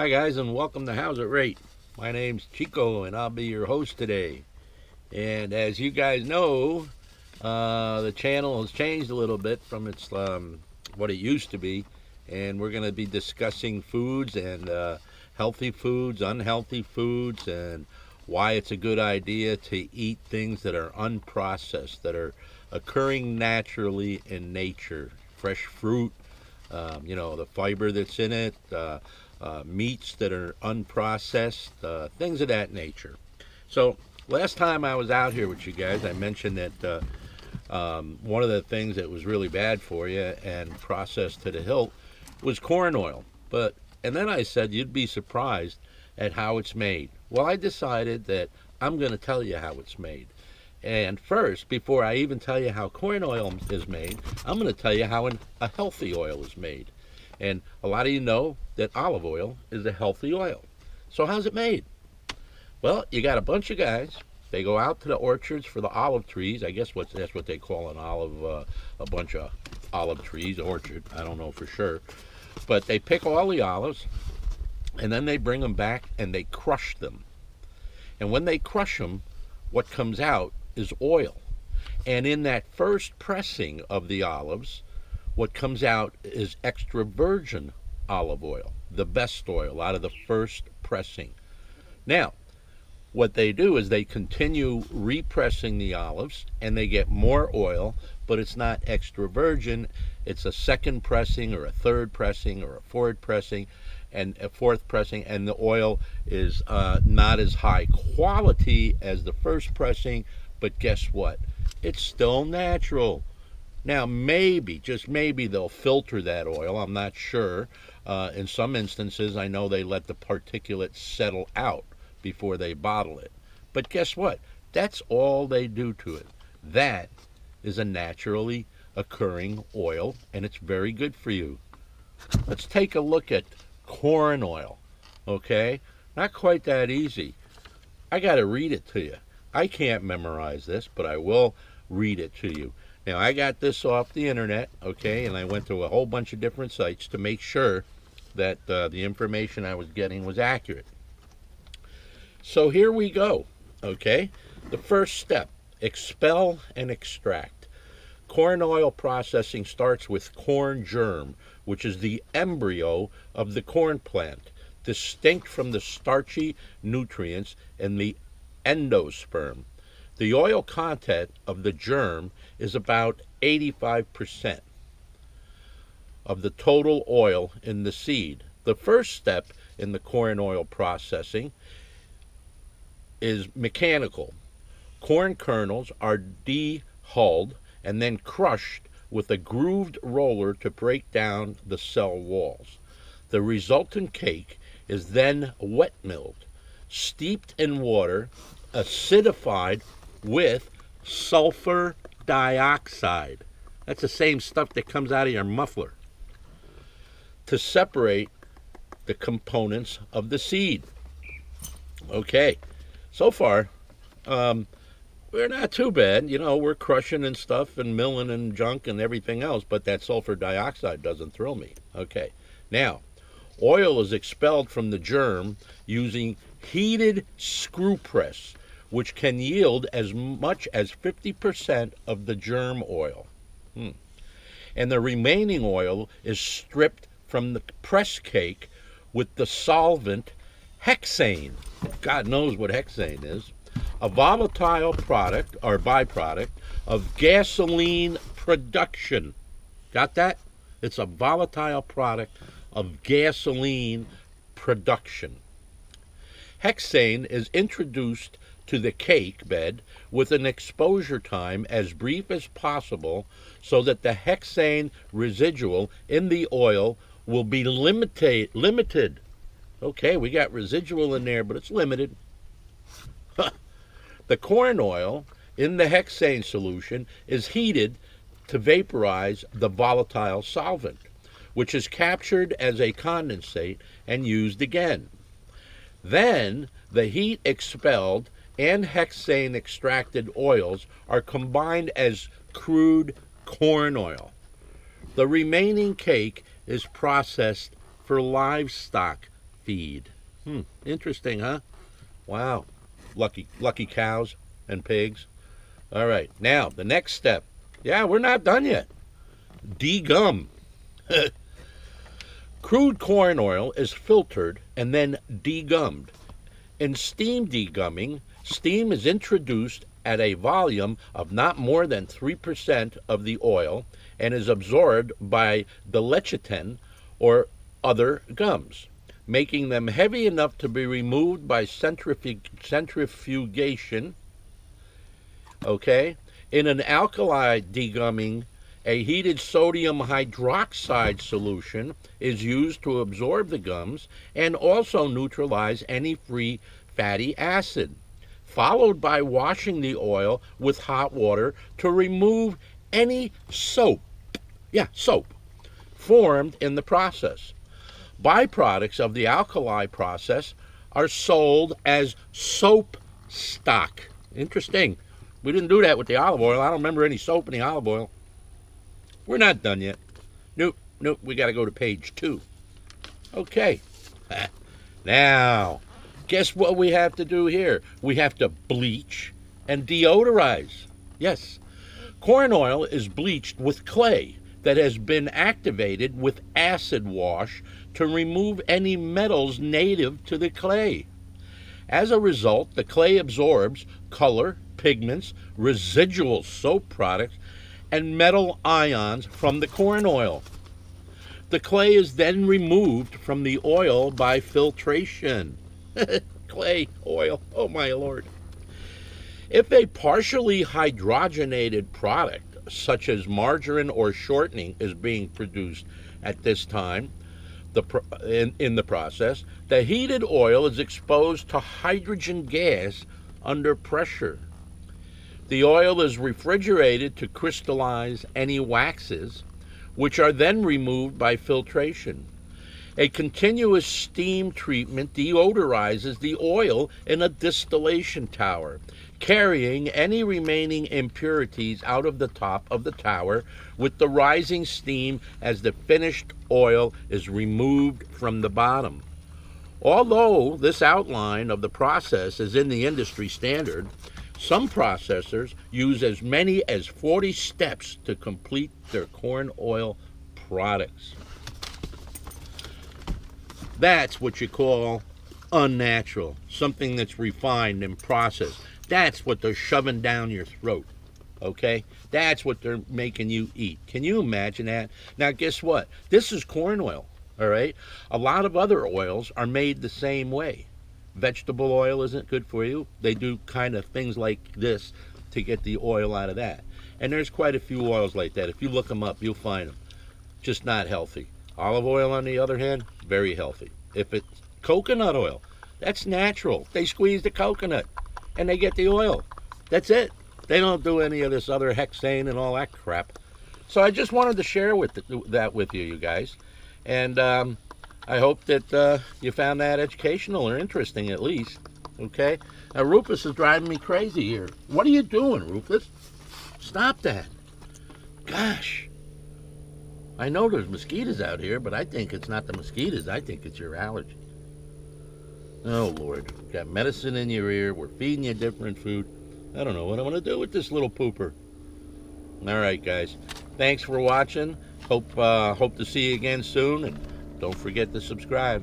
Hi guys, and welcome to How's It Rate. My name's Chico and I'll be your host today. And as you guys know, the channel has changed a little bit from its what it used to be, and we're going to be discussing foods and healthy foods, unhealthy foods, and why it's a good idea to eat things that are unprocessed, that are occurring naturally in nature. Fresh fruit, the fiber that's in it, meats that are unprocessed, things of that nature. So last time I was out here with you guys, I mentioned that one of the things that was really bad for you and processed to the hilt was corn oil. And then I said you'd be surprised at how it's made. Well, I decided that I'm going to tell you how it's made. And first, before I even tell you how corn oil is made, I'm going to tell you how a healthy oil is made. And a lot of you know that olive oil is a healthy oil. So how's it made? Well, you got a bunch of guys. They go out to the orchards for the olive trees. I guess that's what they call an olive, a bunch of olive trees, orchard. I don't know for sure. But they pick all the olives, and then they bring them back and they crush them. And when they crush them, what comes out is oil. And in that first pressing of the olives, what comes out is extra virgin olive oil, the best oil out of the first pressing. Now, what they do is they continue repressing the olives and they get more oil, but it's not extra virgin. It's a second pressing or a third pressing or a fourth pressing, and the oil is not as high quality as the first pressing, but guess what? It's still natural. Now, maybe, just maybe, they'll filter that oil. I'm not sure. In some instances, I know they let the particulates settle out before they bottle it. But guess what? That's all they do to it. That is a naturally occurring oil, and it's very good for you. Let's take a look at corn oil, okay? Not quite that easy. I got to read it to you. I can't memorize this, but I will read it to you. Now, I got this off the internet, okay, and I went to a whole bunch of different sites to make sure that the information I was getting was accurate. So here we go, okay? The first step, expel and extract. Corn oil processing starts with corn germ, which is the embryo of the corn plant, distinct from the starchy nutrients in the endosperm. The oil content of the germ is about 85% of the total oil in the seed. The first step in the corn oil processing is mechanical. Corn kernels are dehulled and then crushed with a grooved roller to break down the cell walls. The resultant cake is then wet milled, steeped in water, acidified with sulfur dioxide. That's the same stuff that comes out of your muffler, to separate the components of the seed. Okay, so far, we're not too bad. We're crushing and stuff and milling and junk and everything else, but that sulfur dioxide doesn't thrill me. Okay, now, oil is expelled from the germ using heated screw press, which can yield as much as 50% of the germ oil. And the remaining oil is stripped from the press cake with the solvent hexane. God knows what hexane is. A volatile product or byproduct of gasoline production. Got that? It's a volatile product of gasoline production. Hexane is introduced to the cake bed with an exposure time as brief as possible so that the hexane residual in the oil will be limited. Okay, we got residual in there, but it's limited. The corn oil in the hexane solution is heated to vaporize the volatile solvent, which is captured as a condensate and used again. Then the heat expelled and hexane extracted oils are combined as crude corn oil. The remaining cake is processed for livestock feed. Interesting, huh? Wow. Lucky cows and pigs. All right, now the next step. Yeah, we're not done yet. Degum. Crude corn oil is filtered and then degummed. In steam degumming, steam is introduced at a volume of not more than 3% of the oil and is absorbed by the lecithin or other gums, making them heavy enough to be removed by centrifugation. Okay? In an alkali degumming, a heated sodium hydroxide solution is used to absorb the gums and also neutralize any free fatty acid, followed by washing the oil with hot water to remove any soap, formed in the process. Byproducts of the alkali process are sold as soap stock. Interesting. We didn't do that with the olive oil. I don't remember any soap in the olive oil. We're not done yet. Nope, we got to go to page 2. Okay. Now, guess what we have to do here? We have to bleach and deodorize. Yes. Corn oil is bleached with clay that has been activated with acid wash to remove any metals native to the clay. As a result, the clay absorbs color, pigments, residual soap products, and metal ions from the corn oil. The clay is then removed from the oil by filtration. Clay, oil, oh my Lord. If a partially hydrogenated product, such as margarine or shortening, is being produced at this time in the process, the heated oil is exposed to hydrogen gas under pressure. The oil is refrigerated to crystallize any waxes, which are then removed by filtration. A continuous steam treatment deodorizes the oil in a distillation tower, carrying any remaining impurities out of the top of the tower with the rising steam as the finished oil is removed from the bottom. Although this outline of the process is in the industry standard, some processors use as many as 40 steps to complete their corn oil products. That's what you call unnatural, something that's refined and processed. That's what they're shoving down your throat, okay? That's what they're making you eat. Can you imagine that? Now, guess what? This is corn oil, all right? A lot of other oils are made the same way. Vegetable oil isn't good for you. They do kind of things like this to get the oil out of that. And there's quite a few oils like that. If you look them up, you'll find them. Just not healthy. Olive oil, on the other hand, very healthy. If it's coconut oil, that's natural. They squeeze the coconut and they get the oil. That's it. They don't do any of this other hexane and all that crap. So I just wanted to share that with you guys. And I hope that you found that educational or interesting at least. Okay? Now, Rufus is driving me crazy here. What are you doing, Rufus? Stop that. Gosh. I know there's mosquitoes out here, but I think it's not the mosquitoes. I think it's your allergy. Oh, Lord. You've got medicine in your ear. We're feeding you different food. I don't know what I'm going to do with this little pooper. All right, guys. Thanks for watching. Hope to see you again soon. And don't forget to subscribe.